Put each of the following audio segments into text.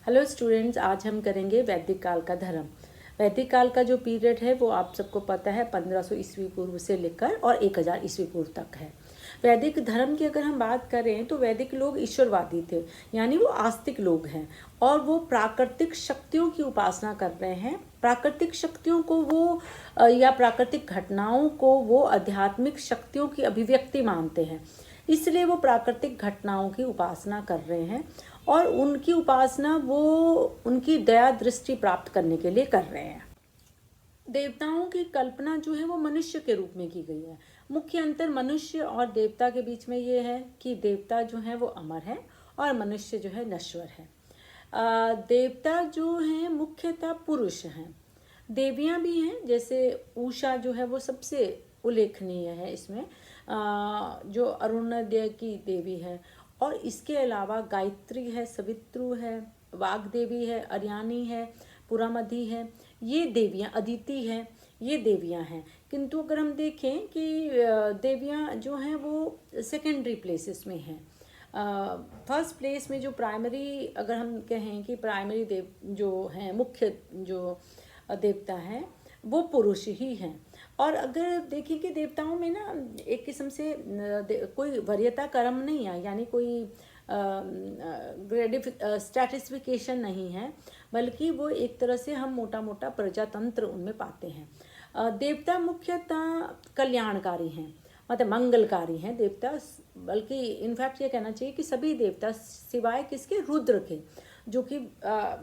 Hello students, आज हम करेंगे वैदिक काल का धर्म। वैदिक काल का जो पीरियड है वो आप सबको पता है 1500 ईस्वी पूर्व से लेकर और 1000 ईस्वी पूर्व तक है। वैदिक धर्म की अगर हम बात करें तो वैदिक लोग ईश्वरवादी थे, यानी वो आस्तिक लोग हैं और वो प्राकृतिक शक्तियों की उपासना कर रहे हैं। प्राकृतिक शक्तियों को वो या प्राकृतिक घटनाओं को वो आध्यात्मिक शक्तियों की अभिव्यक्ति मानते हैं, इसलिए वो प्राकृतिक घटनाओं की उपासना कर रहे हैं और उनकी उपासना वो उनकी दया दृष्टि प्राप्त करने के लिए कर रहे हैं। देवताओं की कल्पना जो है वो मनुष्य के रूप में की गई है। मुख्य अंतर मनुष्य और देवता के बीच में ये है कि देवता जो है वो अमर है और मनुष्य जो है नश्वर है। देवता जो हैं मुख्यतः पुरुष हैं, देवियां भी हैं, जैसे उषा जो है वो सबसे उल्लेखनीय है इसमें, जो अरुणोदय की देवी है। और इसके अलावा गायत्री है, सवित्रु है, वाग्देवी है, अर्यानी है, पुरामधी है, ये देवियां, अदिति है, ये देवियां हैं। किंतु अगर हम देखें कि देवियां जो हैं वो सेकेंडरी प्लेसेस में हैं। फर्स्ट प्लेस में जो प्राइमरी, अगर हम कहें कि प्राइमरी देव जो हैं, मुख्य जो देवता हैं वो पुरुष ही हैं। और अगर देखिए कि देवताओं में ना एक किस्म से कोई वरीयता क्रम नहीं है, यानी कोई स्ट्रैटिफिकेशन नहीं है, बल्कि वो एक तरह से हम मोटा मोटा प्रजातंत्र उनमें पाते हैं। देवता मुख्यतः कल्याणकारी हैं, मतलब मंगलकारी हैं देवता। बल्कि इनफैक्ट ये कहना चाहिए कि सभी देवता सिवाय किसके, रुद्र के, जो कि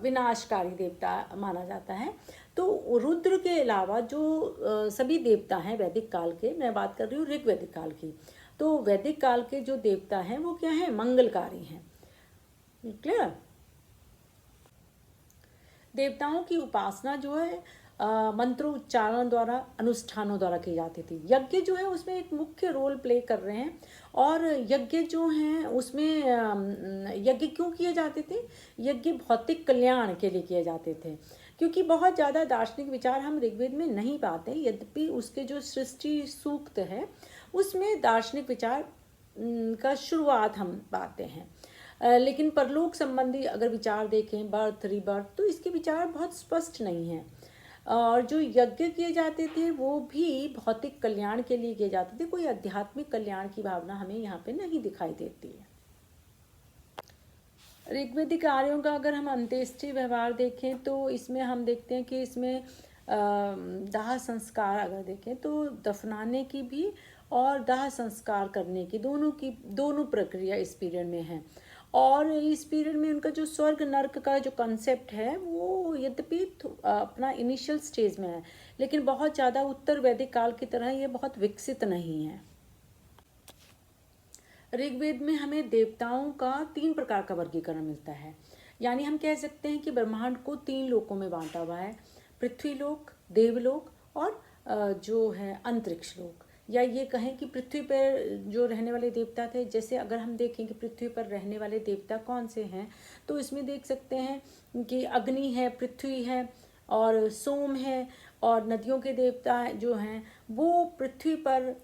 विनाशकारी देवता माना जाता है। तो रुद्र के अलावा जो सभी देवता हैं वैदिक काल के, मैं बात कर रही हूँ ऋग्वैदिक काल की, तो वैदिक काल के जो देवता हैं वो क्या है, मंगलकारी हैं। क्लियर। देवताओं की उपासना जो है मंत्रोच्चारण द्वारा, अनुष्ठानों द्वारा की जाती थी। यज्ञ जो है उसमें एक मुख्य रोल प्ले कर रहे हैं। और यज्ञ जो हैं उसमें यज्ञ क्यों किए जाते थे, यज्ञ भौतिक कल्याण के लिए किए जाते थे, क्योंकि बहुत ज़्यादा दार्शनिक विचार हम ऋग्वेद में नहीं पाते। यद्यपि उसके जो सृष्टि सूक्त है उसमें दार्शनिक विचार का शुरुआत हम पाते हैं, लेकिन परलोक संबंधी अगर विचार देखें, बर्थ रिबर्थ, तो इसके विचार बहुत स्पष्ट नहीं हैं। और जो यज्ञ किए जाते थे वो भी भौतिक कल्याण के लिए किए जाते थे, कोई आध्यात्मिक कल्याण की भावना हमें यहाँ पे नहीं दिखाई देती है। ऋग्वैदिक आर्यों का अगर हम अंत्येष्टि व्यवहार देखें तो इसमें हम देखते हैं कि इसमें दाह संस्कार अगर देखें तो दफनाने की भी और दाह संस्कार करने की दोनों प्रक्रिया इस पीरियड में है। और इस पीरियड में उनका जो स्वर्ग नर्क का जो कंसेप्ट है वो यद्यपि अपना इनिशियल स्टेज में है, लेकिन बहुत ज़्यादा उत्तर वैदिक काल की तरह ये बहुत विकसित नहीं है। ऋग्वेद में हमें देवताओं का 3 प्रकार का वर्गीकरण मिलता है, यानी हम कह सकते हैं कि ब्रह्मांड को 3 लोकों में बांटा हुआ है, पृथ्वी लोक, देवलोक और जो है अंतरिक्ष लोक। या ये कहें कि पृथ्वी पर जो रहने वाले देवता थे, जैसे अगर हम देखें कि पृथ्वी पर रहने वाले देवता कौन से हैं, तो इसमें देख सकते हैं कि अग्नि है, पृथ्वी है और सोम है, और नदियों के देवता जो हैं वो पृथ्वी पर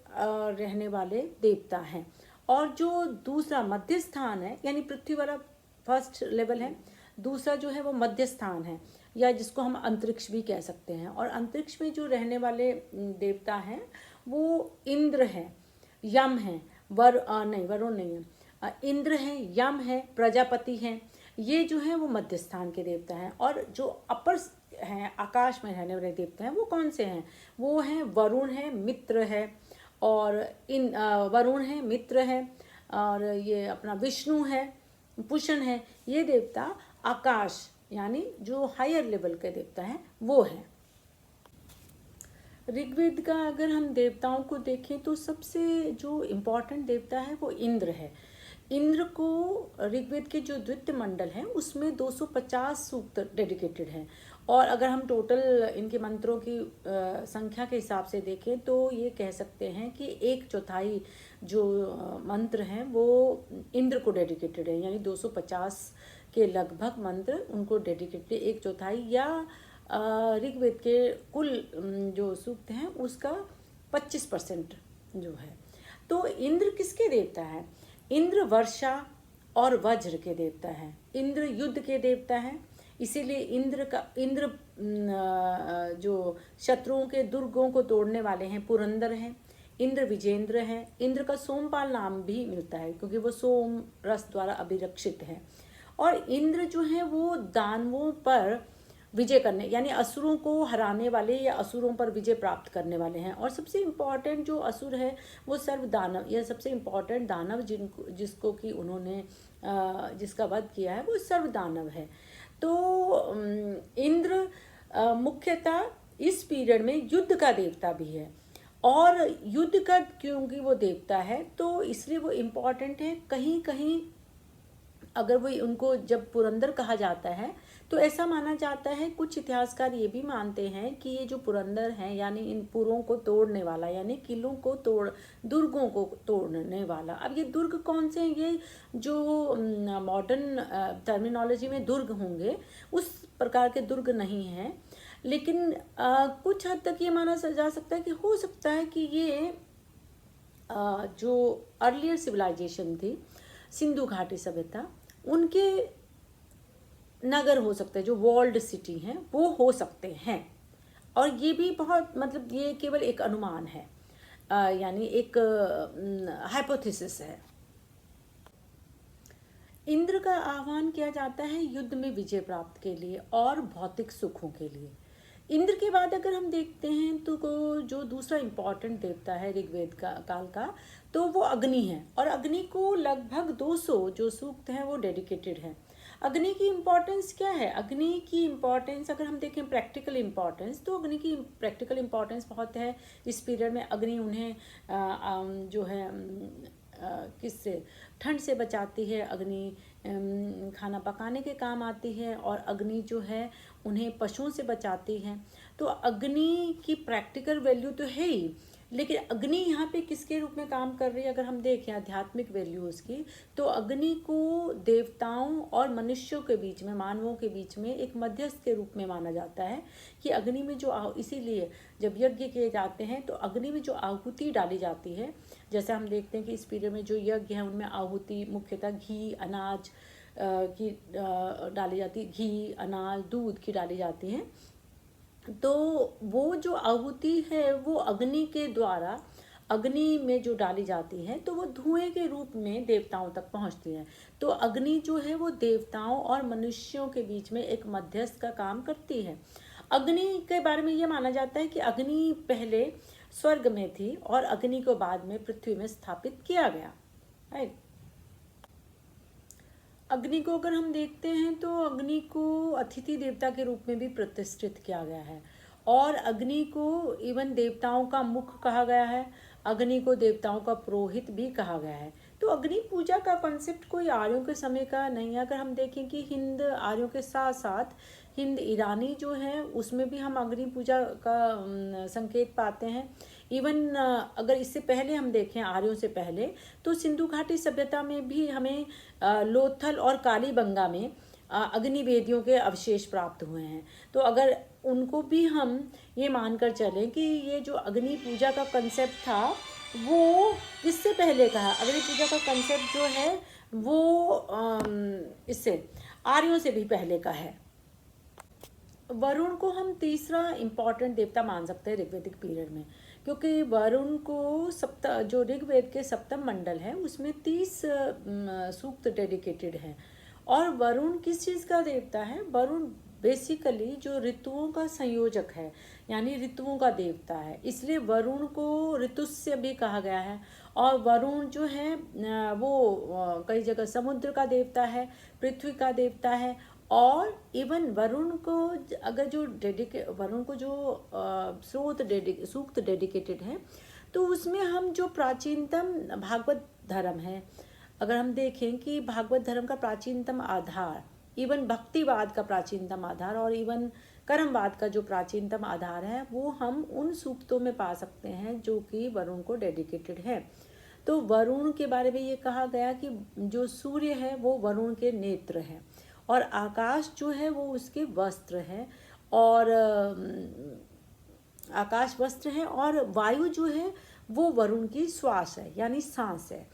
रहने वाले देवता हैं। और जो दूसरा मध्य स्थान है, यानी पृथ्वी वाला फर्स्ट लेवल है, दूसरा जो है वो मध्य स्थान है, या जिसको हम अंतरिक्ष भी कह सकते हैं। और अंतरिक्ष में जो रहने वाले देवता हैं वो इंद्र है, यम है, वरुण नहीं है, इंद्र है, यम है, प्रजापति हैं, ये जो है वो मध्य स्थान के देवता हैं। और जो अपर हैं, आकाश में रहने वाले देवता हैं, वो कौन से हैं, वो हैं वरुण है, मित्र है, और वरुण है, मित्र है, और ये अपना विष्णु है, पुष्ण है। ये देवता आकाश यानी जो हायर लेवल के देवता हैं वो है। ऋग्वेद का अगर हम देवताओं को देखें तो सबसे जो इम्पोर्टेंट देवता है वो इंद्र है। इंद्र को ऋग्वेद के जो द्वितीय मंडल है उसमें 250 सूक्त डेडिकेटेड हैं। और अगर हम टोटल इनके मंत्रों की संख्या के हिसाब से देखें तो ये कह सकते हैं कि 1/4 जो मंत्र हैं वो इंद्र को डेडिकेटेड है, यानी 250 के लगभग मंत्र उनको डेडिकेटेड, 1/4 या ऋग्वेद के कुल जो सूक्त हैं उसका 25% जो है। तो इंद्र किसके देवता है, इंद्र वर्षा और वज्र के देवता हैं। इंद्र युद्ध के देवता हैं इसीलिए इंद्र जो शत्रुओं के दुर्गों को तोड़ने वाले हैं पुरंदर हैं, इंद्र विजेंद्र हैं। इंद्र का सोमपाल नाम भी मिलता है क्योंकि वो सोम रस द्वारा अभिरक्षित है। और इंद्र जो है वो दानवों पर विजय करने यानी असुरों को हराने वाले या असुरों पर विजय प्राप्त करने वाले हैं। और सबसे इम्पॉर्टेंट जो असुर है वो सर्व दानव, यह सबसे इम्पॉर्टेंट दानव जिसको कि उन्होंने जिसका वध किया है वो सर्व दानव है। तो इंद्र मुख्यतः इस पीरियड में युद्ध का देवता भी है। और युद्ध का क्योंकि वो देवता है तो इसलिए वो इम्पॉर्टेंट है। कहीं कहीं अगर वो उनको जब पुरंदर कहा जाता है तो ऐसा माना जाता है, कुछ इतिहासकार ये भी मानते हैं कि ये जो पुरंदर हैं यानी इन पुरों को तोड़ने वाला यानी किलों को दुर्गों को तोड़ने वाला। अब ये दुर्ग कौन से हैं? ये जो मॉडर्न टर्मिनोलॉजी में दुर्ग होंगे उस प्रकार के दुर्ग नहीं हैं, लेकिन कुछ हद तक ये माना जा सकता है कि हो सकता है कि ये जो अर्लियर सिविलाइजेशन थी सिंधु घाटी सभ्यता, उनके नगर हो सकते हैं, जो वॉल्ड सिटी हैं वो हो सकते हैं। और ये भी बहुत मतलब ये केवल एक अनुमान है, यानी एक हाइपोथेसिस है। इंद्र का आह्वान किया जाता है युद्ध में विजय प्राप्त के लिए और भौतिक सुखों के लिए। इंद्र के बाद अगर हम देखते हैं तो जो दूसरा इम्पॉर्टेंट देवता है ऋग्वेद काल का तो वो अग्नि है। और अग्नि को लगभग 200 जो सूक्त हैं वो डेडिकेटेड हैं। अग्नि की इम्पोर्टेंस क्या है? अग्नि की इम्पोर्टेंस अगर हम देखें प्रैक्टिकल इम्पोर्टेंस तो अग्नि की प्रैक्टिकल इम्पोर्टेंस बहुत है। इस पीरियड में अग्नि उन्हें जो है किससे ठंड से बचाती है, अग्नि खाना पकाने के काम आती है और अग्नि जो है उन्हें पशुओं से बचाती है। तो अग्नि की प्रैक्टिकल वैल्यू तो है ही, लेकिन अग्नि यहाँ पे किसके रूप में काम कर रही है? अगर हम देखें आध्यात्मिक वैल्यू उसकी, तो अग्नि को देवताओं और मनुष्यों के बीच में, मानवों के बीच में एक मध्यस्थ के रूप में माना जाता है कि अग्नि में जो इसीलिए जब यज्ञ किए जाते हैं तो अग्नि में जो आहुति डाली जाती है, जैसे हम देखते हैं कि इस पीरियड में जो यज्ञ है उनमें आहुति मुख्यतः घी, अनाज की डाली जाती है, घी, अनाज, दूध की डाली जाती है। तो वो जो आहुति है वो अग्नि के द्वारा अग्नि में जो डाली जाती है तो वो धुएं के रूप में देवताओं तक पहुंचती है। तो अग्नि जो है वो देवताओं और मनुष्यों के बीच में एक मध्यस्थ का काम करती है। अग्नि के बारे में ये माना जाता है कि अग्नि पहले स्वर्ग में थी और अग्नि को बाद में पृथ्वी में स्थापित किया गया। राइट। अग्नि को अगर हम देखते हैं तो अग्नि को अतिथि देवता के रूप में भी प्रतिष्ठित किया गया है और अग्नि को इवन देवताओं का मुख कहा गया है, अग्नि को देवताओं का पुरोहित भी कहा गया है। तो अग्नि पूजा का कॉन्सेप्ट कोई आर्यों के समय का नहीं है। अगर हम देखें कि हिंद आर्यों के साथ साथ हिंद ईरानी जो है उसमें भी हम अग्नि पूजा का संकेत पाते हैं। इवन अगर इससे पहले हम देखें आर्यों से पहले तो सिंधु घाटी सभ्यता में भी हमें लोथल और कालीबंगा में अग्निवेदियों के अवशेष प्राप्त हुए हैं। तो अगर उनको भी हम ये मानकर चलें कि ये जो अग्नि पूजा का कंसेप्ट था वो इससे पहले का है, अग्नि पूजा का कंसेप्ट जो है वो इससे आर्यों से भी पहले का है। वरुण को हम तीसरा इम्पॉर्टेंट देवता मान सकते हैं ऋग्वेदिक पीरियड में, क्योंकि वरुण को जो ऋग्वेद के सप्तम मंडल है उसमें 30 सूक्त डेडिकेटेड हैं। और वरुण किस चीज़ का देवता है? वरुण बेसिकली जो ऋतुओं का संयोजक है, यानी ऋतुओं का देवता है, इसलिए वरुण को ऋतुस्य भी कहा गया है। और वरुण जो है वो कई जगह समुद्र का देवता है, पृथ्वी का देवता है। और इवन वरुण को अगर जो वरुण को जो सूक्त डेडिकेटेड है तो उसमें हम जो प्राचीनतम भागवत धर्म है, अगर हम देखें कि भागवत धर्म का प्राचीनतम आधार, इवन भक्तिवाद का प्राचीनतम आधार और इवन कर्मवाद का जो प्राचीनतम आधार है वो हम उन सूक्तों में पा सकते हैं जो कि वरुण को डेडिकेटेड है। तो वरुण के बारे में ये कहा गया कि जो सूर्य है वो वरुण के नेत्र है और आकाश जो है वो उसके वस्त्र है और आकाश वस्त्र है और वायु जो है वो वरुण की श्वास है यानी सांस है।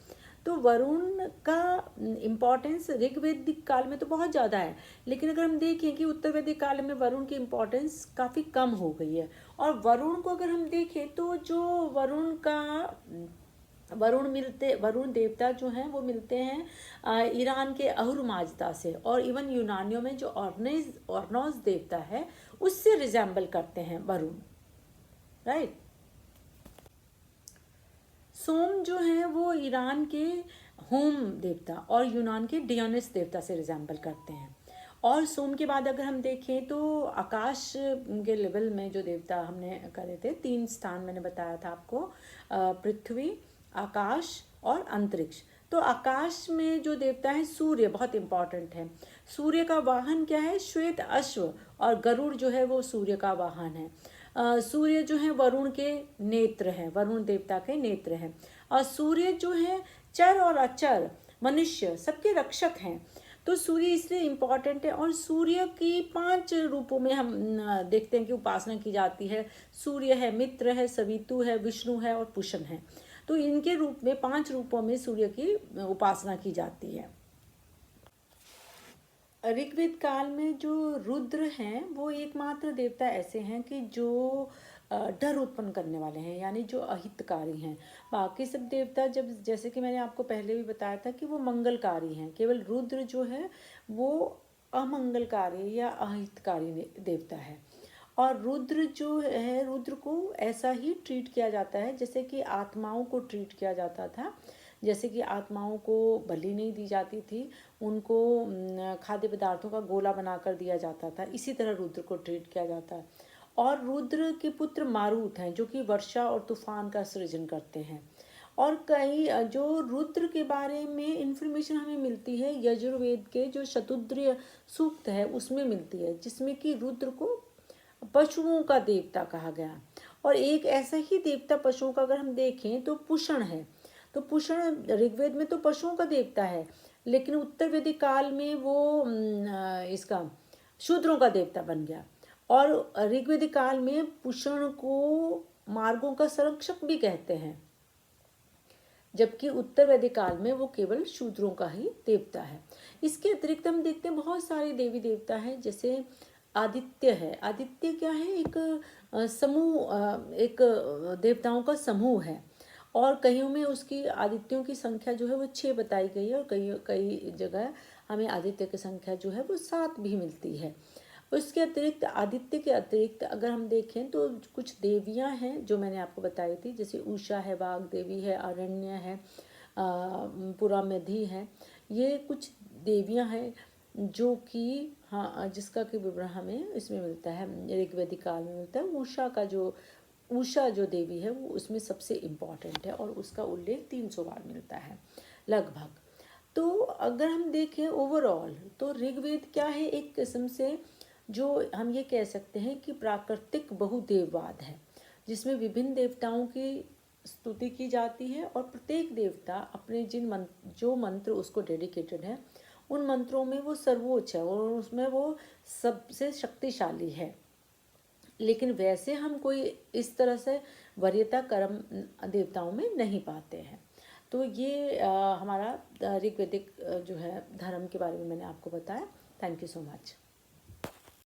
तो वरुण का इम्पोर्टेंस ऋग्वैदिक काल में तो बहुत ज़्यादा है, लेकिन अगर हम देखें कि उत्तर वैदिक काल में वरुण की इम्पोर्टेंस काफ़ी कम हो गई है। और वरुण को अगर हम देखें तो जो वरुण देवता जो हैं वो मिलते हैं ईरान के अहुर माजदा से, और इवन यूनानियों में जो ऑर्नोस देवता है उससे रिजेंबल करते हैं वरुण, राइट। सोम जो है वो ईरान के होम देवता और यूनान के डियोनिस देवता से रिजेंबल करते हैं। और सोम के बाद अगर हम देखें तो आकाश के लेवल में जो देवता हमने करे थे, 3 स्थान मैंने बताया था आपको, पृथ्वी, आकाश और अंतरिक्ष। तो आकाश में जो देवता है सूर्य बहुत इंपॉर्टेंट है। सूर्य का वाहन क्या है? श्वेत अश्व, और गरुड़ जो है वो सूर्य का वाहन है। सूर्य जो है वरुण के नेत्र हैं, वरुण देवता के नेत्र हैं। और सूर्य जो है चर और अचर मनुष्य सबके रक्षक हैं। तो सूर्य इसलिए इम्पॉर्टेंट है। और सूर्य की 5 रूपों में हम देखते हैं कि उपासना की जाती है। सूर्य है, मित्र है, सवितु है, विष्णु है और पुष्ण है। तो इनके रूप में 5 रूपों में सूर्य की उपासना की जाती है। ऋग्वेद काल में जो रुद्र हैं वो एकमात्र देवता ऐसे हैं कि जो डर उत्पन्न करने वाले हैं, यानी जो अहितकारी हैं। बाकी सब देवता जैसे कि मैंने आपको पहले भी बताया था कि वो मंगलकारी हैं, केवल रुद्र जो है वो अमंगलकारी या अहितकारी देवता है। और रुद्र जो है, रुद्र को ऐसा ही ट्रीट किया जाता है जैसे कि आत्माओं को ट्रीट किया जाता था। जैसे कि आत्माओं को बलि नहीं दी जाती थी, उनको खाद्य पदार्थों का गोला बनाकर दिया जाता था, इसी तरह रुद्र को ट्रीट किया जाता है। और रुद्र के पुत्र मारुत हैं जो कि वर्षा और तूफान का सृजन करते हैं। और कई जो रुद्र के बारे में इंफॉर्मेशन हमें मिलती है यजुर्वेद के जो शतुद्र सूक्त है उसमें मिलती है, जिसमें कि रुद्र को पशुओं का देवता कहा गया। और एक ऐसा ही देवता पशुओं का अगर हम देखें तो पुषण है। तो पुषण ऋग्वेद में तो पशुओं का देवता है, लेकिन उत्तर वैदिक काल में वो इसका शूद्रों का देवता बन गया। और ऋग्वेदिक काल में पुषण को मार्गों का संरक्षक भी कहते हैं, जबकि उत्तर वैदिक काल में वो केवल शूद्रों का ही देवता है। इसके अतिरिक्त हम देखते हैं बहुत सारे देवी देवता हैं, जैसे आदित्य है। आदित्य क्या है? एक समूह, एक देवताओं का समूह है। और कईयों में उसकी आदित्यों की संख्या जो है वो 6 बताई गई है, और कई जगह हमें आदित्य की संख्या जो है वो 7 भी मिलती है। उसके अतिरिक्त, आदित्य के अतिरिक्त अगर हम देखें तो कुछ देवियां हैं जो मैंने आपको बताई थी, जैसे उषा है, वाग देवी है, अरण्य है, पुरामेधि है। ये कुछ देवियां हैं जो कि जिसका कि विवरण हमें इसमें मिलता है, ऋग्वेदिक काल में मिलता है। उषा जो देवी है वो उसमें सबसे इम्पॉर्टेंट है, और उसका उल्लेख 300 बार मिलता है लगभग। तो अगर हम देखें ओवरऑल तो ऋग्वेद क्या है? एक किस्म से जो हम ये कह सकते हैं कि प्राकृतिक बहुदेववाद है, जिसमें विभिन्न देवताओं की स्तुति की जाती है, और प्रत्येक देवता अपने जो मंत्र उसको डेडिकेटेड है उन मंत्रों में वो सर्वोच्च है और उसमें वो सबसे शक्तिशाली है। लेकिन वैसे हम कोई इस तरह से वरीयता कर्म देवताओं में नहीं पाते हैं। तो ये हमारा ऋग्वेदिक जो है धर्म के बारे में मैंने आपको बताया। Thank you so much.